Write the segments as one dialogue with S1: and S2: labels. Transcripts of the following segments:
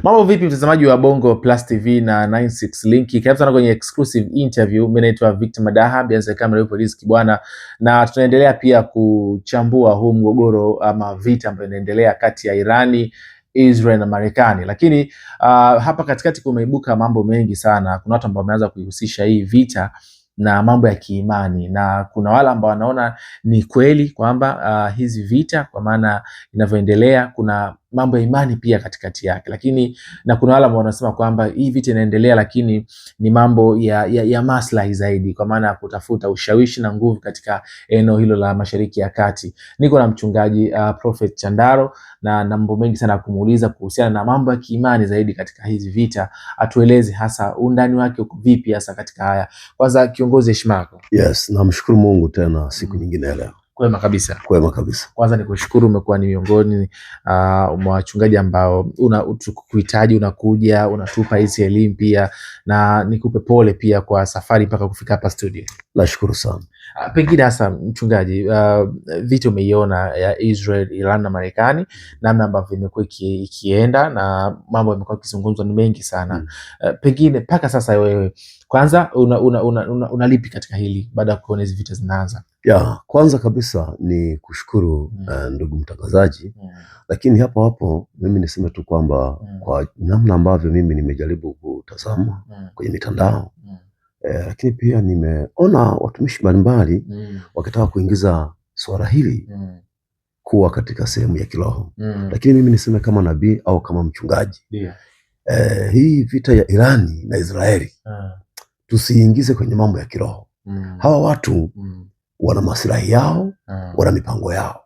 S1: Mambo vipi mtazamaji wa Bongo Plus TV na 96 Link. Karibu sana kwenye exclusive interview. Mimi naitwa Victor Madaha, bianza kamera yupo Riziki bwana. Na tunaendelea pia kuchambua huu mgogoro ama vita ambayo inaendelea kati ya Irani, Israel na Marekani. Lakini hapa katikati kumeibuka mambo mengi sana. Kuna watu ambao wameanza kuihusisha hii vita na mambo ya kiimani, na kuna wale ambao wanaona ni kweli kwamba hizi vita kwa maana inavyoendelea kuna mambo ya imani pia katikati yake, lakini na kuna wale ambao wanasema kwamba hii vita inaendelea lakini ni mambo ya maslahi zaidi, kwa maana ya kutafuta ushawishi na nguvu katika eneo hilo la Mashariki ya Kati. Niko na mchungaji Prophet Chandaro na mambo mengi sana kumuuliza kuhusiana na mambo ya kiimani zaidi katika hizi vita, atueleze hasa undani wake uko vipi hasa katika haya. Kwanza kiongozi, heshima yako.
S2: Yes, namshukuru Mungu tena siku nyingine leo.
S1: Kwema kabisa.
S2: Kwema kabisa.
S1: Kwanza nikushukuru, umekuwa ni miongoni mwa wachungaji ambao tukuhitaji, unakuja unatupa hizi elimu pia, na nikupe pole pia kwa safari mpaka kufika hapa studio.
S2: Nashukuru sana.
S1: Pengine hasa mchungaji, vita umeiona ya Israel, Iran na Marekani, namna ambavyo imekuwa ikienda na mambo yamekuwa yakizungumzwa ni mengi sana. Pengine mpaka sasa wewe kwanza unalipi katika hili baada ya kuona hizi vita zinaanza?
S2: Ya, kwanza kabisa ni kushukuru ndugu mtangazaji. Lakini hapo mimi niseme tu kwamba kwa namna ambavyo mimi nimejaribu kutazama kwenye mitandao, lakini pia nimeona watumishi mbalimbali wakitaka kuingiza swala hili kuwa katika sehemu ya kiroho. Lakini mimi niseme kama nabii au kama mchungaji, hii vita ya Irani na Israeli tusiingize kwenye mambo ya kiroho. Hawa watu wana maslahi yao, wana mipango yao.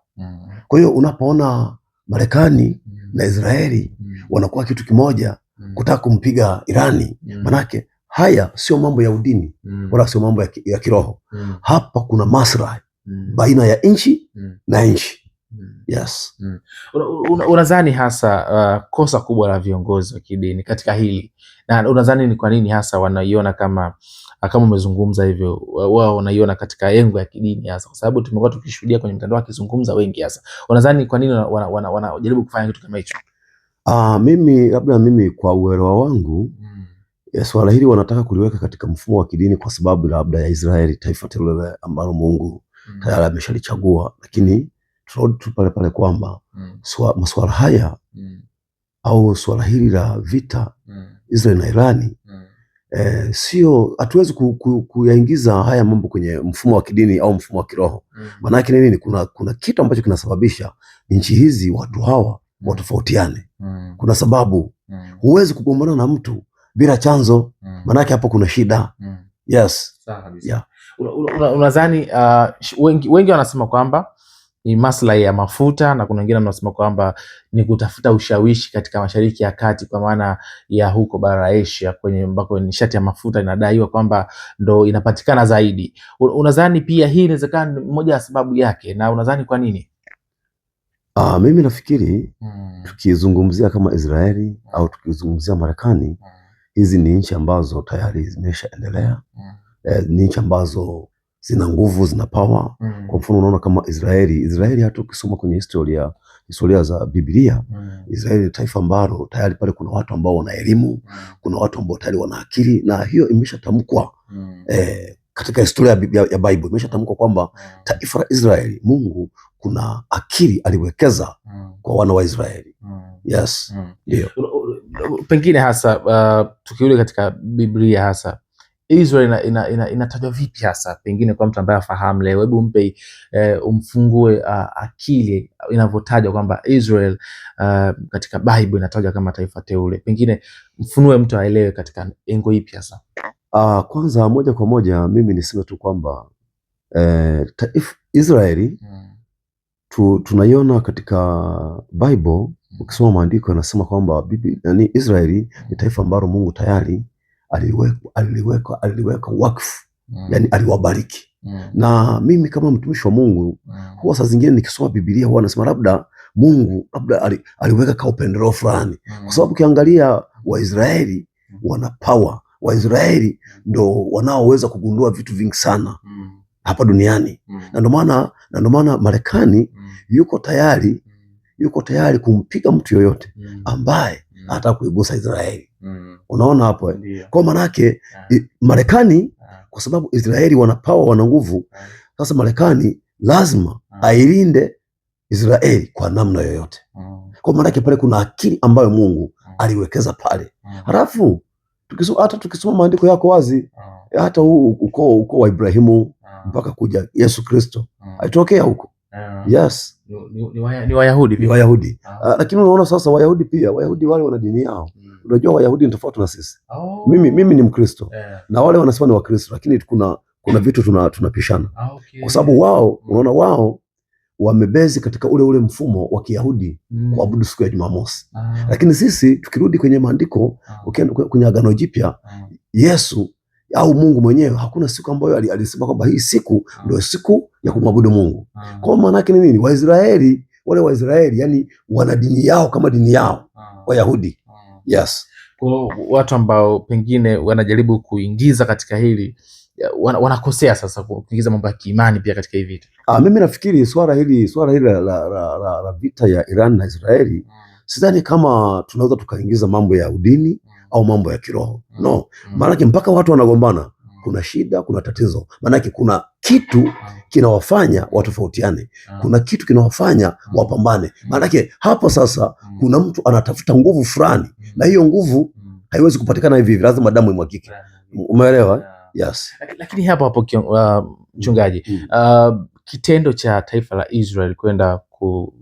S2: Kwa hiyo unapoona Marekani na Israeli wanakuwa kitu kimoja kutaka kumpiga Irani, manake haya sio mambo ya udini wala sio mambo ya kiroho. Hapa kuna maslahi baina ya nchi na nchi. Yes.
S1: Unadhani hasa kosa kubwa la viongozi wa kidini katika hili, na unadhani ni kwa nini hasa wanaiona kama umezungumza hivyo, wao wanaiona katika engo ya kidini hasa? Kwa sababu tumekuwa tukishuhudia kwenye mtandao akizungumza wengi hasa. Unadhani kwa nini wanajaribu kufanya kitu kama hicho?
S2: Mimi kwa uelewa wangu, swala hili wanataka kuliweka katika mfumo wa kidini kwa sababu labda ya Israeli, taifa teule ambalo Mungu tayari ameshalichagua. Lakini tunarudi tu pale pale kwamba masuala haya au swala hili la vita Israeli na Irani, sio, hatuwezi kuyaingiza haya mambo kwenye mfumo wa kidini au mfumo wa kiroho. Maanake nini? Kuna kitu ambacho kinasababisha nchi hizi, watu hawa watofautiane. Kuna sababu. Huwezi kugombana na mtu bila chanzo, maanake hapo kuna shida. Yes.
S1: Yeah. Unadhani wengi wanasema kwamba ni maslahi ya mafuta, na kuna wengine wanasema kwamba ni kutafuta ushawishi katika Mashariki ya Kati, kwa maana ya huko bara Asia kwenye ambako nishati ya mafuta inadaiwa kwamba ndo inapatikana zaidi. Unadhani pia hii inawezekana ni moja ya sababu yake, na unadhani kwa nini?
S2: Mimi nafikiri tukizungumzia kama Israeli au tukizungumzia Marekani, hizi ni nchi ambazo tayari zimeshaendelea. Ni nchi ambazo zina nguvu, zina power. Kwa mfano unaona kama Israeli hata ukisoma kwenye historia za Biblia, Israeli ni taifa ambalo tayari pale kuna watu ambao wana elimu, kuna watu ambao tayari wana akili, na hiyo imeshatamkwa katika historia ya Bible imeshatamkwa kwamba taifa la Israeli, Mungu kuna akili aliwekeza kwa wana wa Israeli. Yes. Ndio.
S1: Pengine hasa tukiule katika Biblia hasa Israel inatajwa vipi hasa, pengine kwa mtu ambaye afahamu leo, hebu mpe umfungue akili inavyotajwa kwamba Israel katika Bible inatajwa kama taifa teule, pengine mfunue mtu aelewe katika engo ipi hasa?
S2: Kwanza moja kwa moja mimi niseme tu kwamba taifa Israeli tunaiona katika Bible. Ukisoma maandiko yanasema kwamba Israeli ni taifa ambalo Mungu tayari aliweka wakfu, yani aliwabariki. Na mimi kama mtumishi wa Mungu, huwa saa zingine nikisoma Biblia huwa nasema labda Mungu aliweka ka upendeleo fulani, kwa sababu ukiangalia Waisraeli wana power. Waisraeli ndo wanaoweza kugundua vitu vingi sana hapa duniani. Na ndio maana Marekani yuko tayari kumpiga mtu yoyote ambaye hata kuigusa Israeli. Unaona hapo kwa maana yake Marekani, kwa sababu Israeli wana power, wana nguvu. Sasa Marekani lazima ailinde Israeli kwa namna yoyote. Kwa maana yake pale kuna akili ambayo Mungu aliwekeza pale. Halafu tukisoma maandiko yako wazi, hata ukoo wa Ibrahimu mpaka kuja Yesu Kristo alitokea huko. Yes.
S1: Ni Wayahudi pia.
S2: Ni Wayahudi. Lakini unaona sasa Wayahudi wale wana dini yao. Unajua Wayahudi ni tofauti na sisi. Mimi ni Mkristo. Na wale wanasema ni Wakristo, lakini kuna vitu tunapishana. Kwa sababu wao, unaona wao wamebezi katika ule mfumo wa Kiyahudi kuabudu siku ya Jumamosi. Lakini sisi tukirudi kwenye maandiko, kwenye Agano Jipya, Yesu au Mungu mwenyewe hakuna siku ambayo alisema kwamba hii siku ndio siku ya kumwabudu Mungu. Kwa maana yake ni nini? Wale Waisraeli yani wana dini yao kama dini yao Wayahudi. Yes.
S1: Kwa watu ambao pengine wanajaribu kuingiza katika hili wanakosea sasa kuingiza mambo ya kiimani pia katika hivi vitu.
S2: Mimi nafikiri swala hili la vita ya Iran na Israeli, sidhani kama tunaweza tukaingiza mambo ya udini au mambo ya kiroho. No. Maana mpaka watu wanagombana, kuna shida, kuna tatizo. Maana kuna kitu kinawafanya watofautiane. Kuna kitu kinawafanya wapambane. Maana hapo sasa kuna mtu anatafuta nguvu fulani, na hiyo nguvu haiwezi kupatikana hivi hivi, lazima damu imwagike. Umeelewa? Yes.
S1: Lakini hapo mchungaji, kitendo cha taifa la Israel kwenda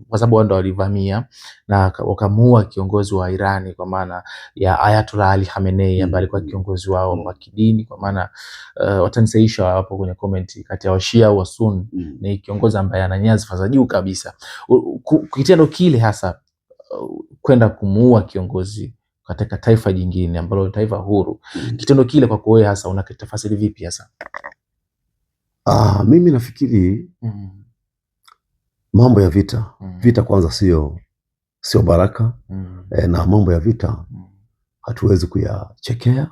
S1: kwa sababu wao ndio walivamia na wakamuua kiongozi wa Irani, kwa maana ya Ayatollah Ali Khamenei ambaye alikuwa kiongozi wao wa kidini, kwa maana watanisaisha hapo kwenye comment, kati ya Washia au Wasuni ni kiongozi ambaye ana nyadhifa za juu kabisa. Kitendo kile hasa kwenda kumuua kiongozi katika taifa jingine ambalo taifa huru, kitendo kile kwa wewe hasa unakitafasiri vipi hasa?
S2: Mimi nafikiri mambo ya vita kwanza sio baraka. Na mambo ya vita hatuwezi kuyachekea.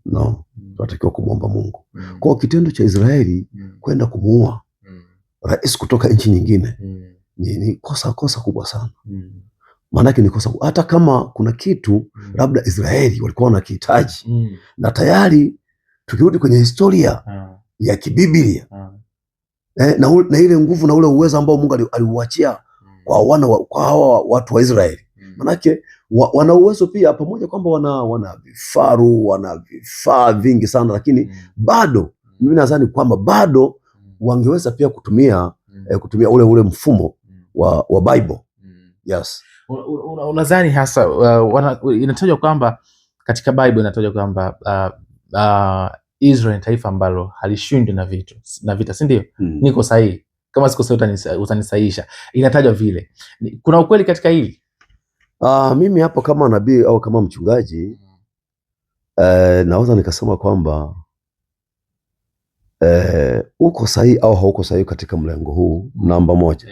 S2: No, tunatakiwa kumwomba Mungu. Kwa kitendo cha Israeli kwenda kumuua rais kutoka nchi nyingine ni kosa kubwa sana. Maanake ni kosa, hata kama kuna kitu labda Israeli walikuwa wanakihitaji, na tayari tukirudi kwenye historia ya kibiblia na ile nguvu na ule uwezo ambao Mungu aliuachia kwa hawa watu wa Israeli, manake wana uwezo pia, pamoja kwamba wana vifaru, wana vifaa vingi sana, lakini bado mimi nadhani kwamba bado wangeweza pia kutumia ule mfumo wa Bible. Yes.
S1: Unadhani hasa inatajwa kwamba katika Bible inatajwa kwamba Israel taifa ambalo halishindwi na vita, si ndio? Niko sahihi? Kama siko sahihi utanisahihisha. Inatajwa vile. Kuna ukweli katika hili?
S2: Mimi hapo kama nabii au kama mchungaji naweza nikasema kwamba uko sahihi au hauko sahihi katika mlengo huu. Namba moja,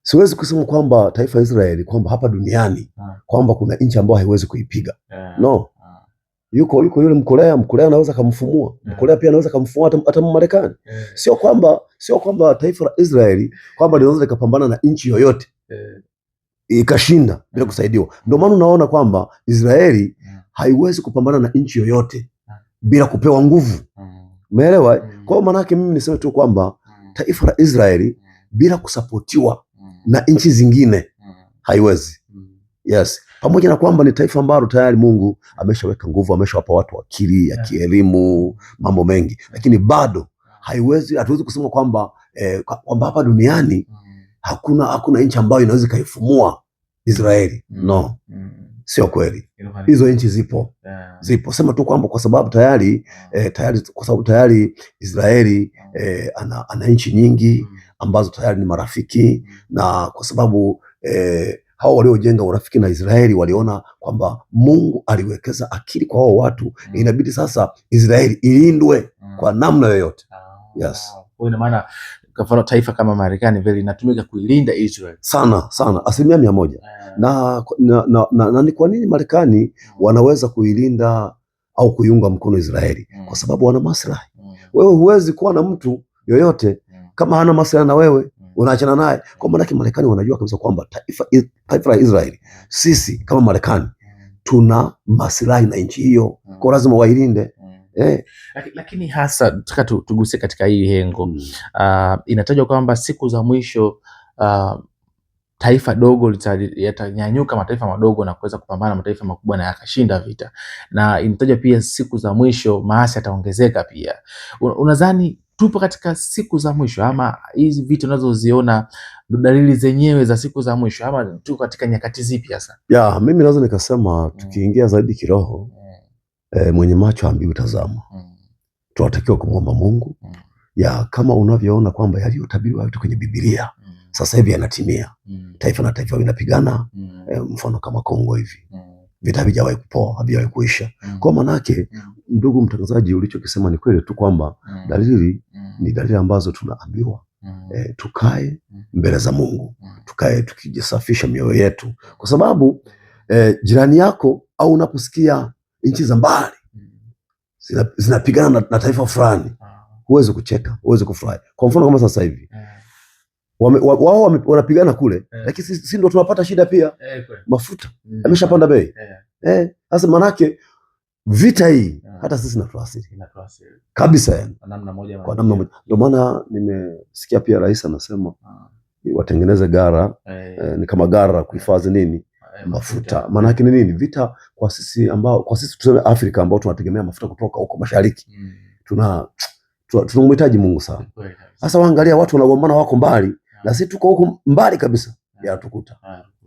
S2: siwezi kusema kwamba taifa Israeli kwamba hapa duniani kwamba kuna nchi ambayo haiwezi kuipiga. No. Yuko yule Mkorea anaweza kumfumua. Mkorea pia anaweza kumfumua hata Marekani. Sio kwamba taifa la Israeli kwamba linaweza likapambana na nchi yoyote ikashinda bila kusaidiwa. Ndio maana unaona kwamba Israeli haiwezi kupambana na nchi yoyote bila kupewa nguvu. Umeelewa? Kwa maana yake mimi niseme tu kwamba taifa la Israeli bila kusapotiwa na nchi zingine haiwezi. Yes. Pamoja na kwamba ni taifa ambalo tayari Mungu ameshaweka nguvu, ameshawapa watu akili ya kielimu, mambo mengi, lakini bado hatuwezi kusema kwamba hapa duniani hakuna nchi ambayo inaweza kaifumua Israeli. No. Sio kweli. Hizo nchi zipo. Sema tu kwamba kwa sababu tayari Israeli ana nchi nyingi ambazo tayari ni marafiki, na kwa sababu hao waliojenga urafiki na Israeli waliona kwamba Mungu aliwekeza akili kwa hao watu, inabidi sasa Israeli ilindwe kwa namna yoyote. Yes.
S1: Kwa ina maana kwa mfano taifa kama Marekani vile inatumika kuilinda Israel
S2: sana 100%. Na ni kwa nini Marekani wanaweza kuilinda au kuiunga mkono Israeli? Kwa sababu wana maslahi. Wewe huwezi kuwa na mtu yoyote kama hana maslahi na wewe. unaachana naye. Kwa maana Marekani wanajua kabisa kwamba taifa la Israeli, sisi kama Marekani tuna maslahi na nchi hiyo, kwa lazima wailinde.
S1: Lakini hasa tutaka tugusie katika hii hengo. Inatajwa kwamba siku za mwisho taifa dogo yatanyanyuka mataifa madogo na kuweza kupambana na mataifa makubwa na yakashinda vita, na inatajwa pia siku za mwisho maasi yataongezeka pia. Unadhani tupo katika siku za mwisho, ama hizi vita unazoziona dalili zenyewe za siku za mwisho, ama tuko katika nyakati zipi hasa?
S2: Mimi naweza nikasema tukiingia zaidi kiroho, mwenye macho haambiwi tazama. Tunatakiwa kumwomba Mungu kama unavyoona kwamba yaliyotabiriwa yote kwenye Biblia sasa hivi yanatimia. Taifa na taifa vinapigana, mfano kama Kongo hivi. Vita havijawahi kupoa, havijawahi kuisha. Kwa manake, ndugu mtangazaji, ulichokisema ni kweli tu kwamba dalili ni dalili ambazo tunaambiwa tukae mbele za Mungu, tukae tukijisafisha mioyo yetu, kwa sababu jirani yako au unaposikia nchi za mbali zinapigana na taifa fulani, huwezi kucheka, huwezi kufurahi. Kwa mfano kama sasa hivi wao wanapigana kule, lakini sisi ndo tunapata shida pia. Mafuta yameshapanda bei. Sasa manake vita hii hata sisi inatuathiri kabisa, yani kwa namna moja. Ndio maana nimesikia pia rais anasema watengeneze gara, ni kama gara kuhifadhi nini, mafuta. Maana yake ni nini? Vita kwa sisi tuseme Afrika ambao tunategemea mafuta kutoka huko mashariki, tunamhitaji Mungu sana. Sasa waangalia watu wanagombana, wako mbali na sisi tuko huko mbali kabisa, yanatukuta.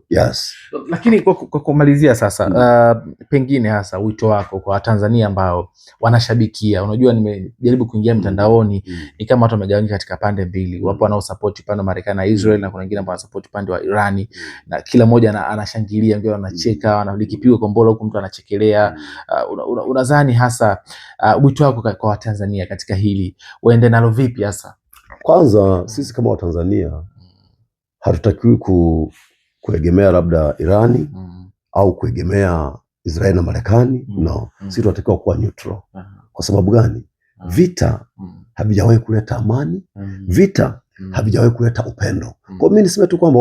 S2: Yes.
S1: Lakini kwa kumalizia sasa, pengine hasa wito wako kwa Watanzania ambao wanashabikia, unajua nimejaribu kuingia mtandaoni, ni kama watu wamegawanyika katika pande mbili. Wapo wanaosupport upande wa Marekani na Israel, na kuna wengine ambao wanasupport upande wa Irani, na kila mmoja anashangilia, wengine wanacheka, wanalikipiwa kombola huko mtu anachekelea. Unadhani hasa wito wako kwa Watanzania katika hili waende nalo vipi hasa?
S2: Kwanza sisi kama Watanzania hatutakiwi kuegemea labda Irani au kuegemea Israeli na Marekani. No, sisi tunatakiwa kuwa neutral. Kwa sababu gani? Vita havijawahi kuleta amani, vita havijawahi kuleta upendo. Kwa mimi niseme tu kwamba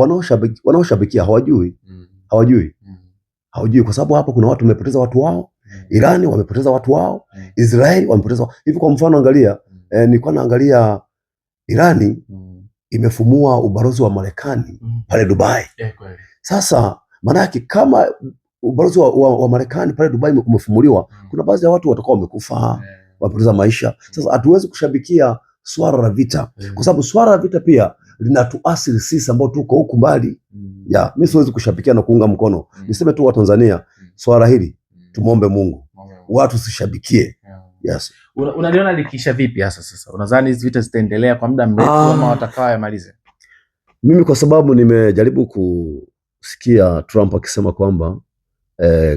S2: wanaoshabikia hawajui, kwa sababu hapa kuna watu wamepoteza watu wao, Irani wamepoteza watu wao, Israeli wamepoteza hivi. Kwa mfano angalia, nilikuwa naangalia Irani imefumua ubalozi wa Marekani pale Dubai. Sasa maana yake kama ubalozi wa Marekani pale Dubai umefumuliwa, kuna baadhi ya watu watakuwa wamekufa, wapoteza maisha. Sasa hatuwezi kushabikia swala la vita, kwa sababu swala la vita pia linatuathiri sisi ambao tuko huku mbali. Mimi siwezi kushabikia na kuunga mkono. Niseme tu Watanzania, swala hili tumuombe Mungu, watu sishabikie. Yes.
S1: Unaliona likisha vipi hasa sasa? Unadhani hizi vita zitaendelea kwa muda mrefu ama watakao yamalize?
S2: Mimi kwa sababu nimejaribu kusikia Trump akisema kwamba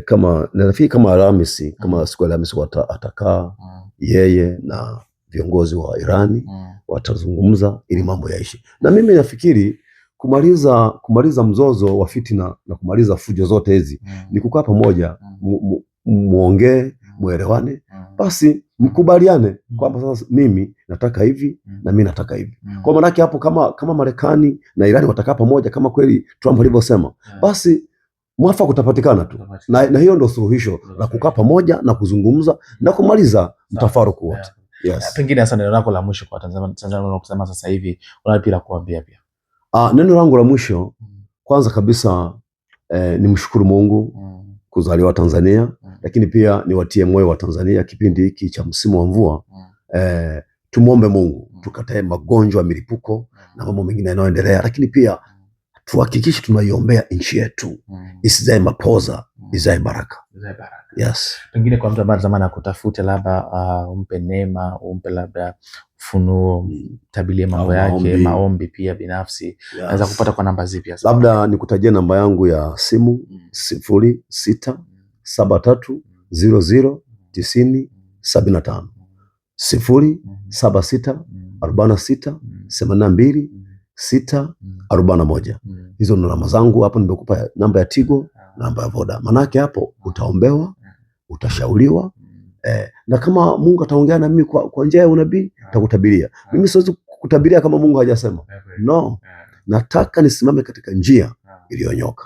S2: kama nafikiri kama Alhamisi, kama siku ya Alhamisi atakaa yeye na viongozi wa Irani watazungumza ili mambo yaishi. Na mimi nafikiri kumaliza mzozo wa fitina na kumaliza fujo zote hizi ni kukaa pamoja, muongee, muelewane, basi mkubaliane kwamba sasa mimi nataka hivi na mimi nataka hivi. Kwa maana hapo kama Marekani na Irani watakaa pamoja kama kweli Trump alivyosema, basi mwafaka utapatikana tu. Na hiyo ndio suluhisho la kukaa pamoja na kuzungumza na kumaliza mtafaruku wote. Yes.
S1: Pengine hasa neno lako la mwisho kwa Tanzania unakusema sasa hivi, unapi la kuambia pia?
S2: Neno langu la mwisho kwanza kabisa nimshukuru Mungu kuzaliwa Tanzania, lakini pia niwatie moyo wa Tanzania kipindi hiki cha msimu wa mvua. Tumuombe Mungu tukatae magonjwa, milipuko na mambo mengine yanayoendelea, lakini pia tuhakikishe tunaiombea nchi yetu isizae mapoza, izae baraka. Yes.
S1: Pengine kwa mtu ambaye zamani akutafute, labda umpe neema, umpe labda ufunuo, tabilie mambo yake, maombi pia binafsi, anaweza kupata kwa namba zipi hasa?
S2: Labda nikutajie namba yangu ya simu 0673009075 0764682641. Hizo ndo namba zangu. Hapo nimekupa namba ya Tigo, namba ya Voda. Manake hapo utaombewa, utashauriwa, na kama Mungu ataongea na mimi kwa njia ya unabii, nitakutabiria. Mimi siwezi kukutabiria kama Mungu hajasema. No. nataka nisimame katika njia iliyonyoka.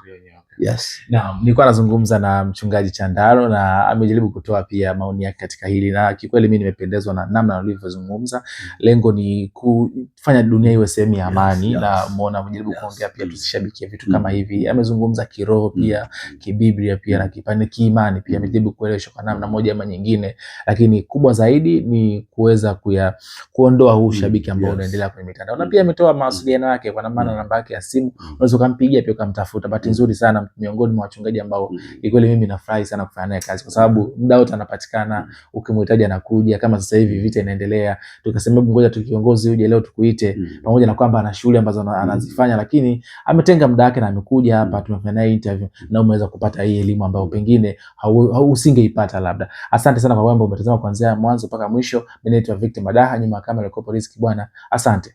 S2: Yes.
S1: Naam, nilikuwa nazungumza na mchungaji Chandaro na amejaribu kutoa pia maoni yake katika hili, na kikweli mimi nimependezwa na namna alivyozungumza. Lengo ni kufanya dunia iwe sehemu ya amani. Na muona amejaribu kuongea pia tusishabikie vitu kama hivi. Amezungumza kiroho pia, kibiblia pia na kipande kiimani pia, amejaribu kuelewesha kwa namna moja ama nyingine, lakini kubwa zaidi ni kuweza kuondoa huu shabiki ambao unaendelea kwenye mitandao. Na pia ametoa mawasiliano yake kwa maana namba yake ya simu, unaweza kumpigia pia ukamtafuta. Bahati nzuri sana miongoni mwa wachungaji ambao kweli mimi nafurahi sana kufanya naye kazi, kwa sababu muda wote anapatikana, ukimhitaji anakuja. Kama sasa hivi vita inaendelea, tukasema ngoja tukiongozi uje leo tukuite, pamoja na kwamba ana shughuli ambazo anazifanya, lakini ametenga muda wake na amekuja hapa, tumefanya naye interview na umeweza kupata hii elimu ambayo pengine usingeipata labda. Asante sana kwa kwamba umetazama kuanzia mwanzo mpaka mwisho. Mimi naitwa Victor Madaha, nyuma ya kamera yuko Riziki Bwana. Asante.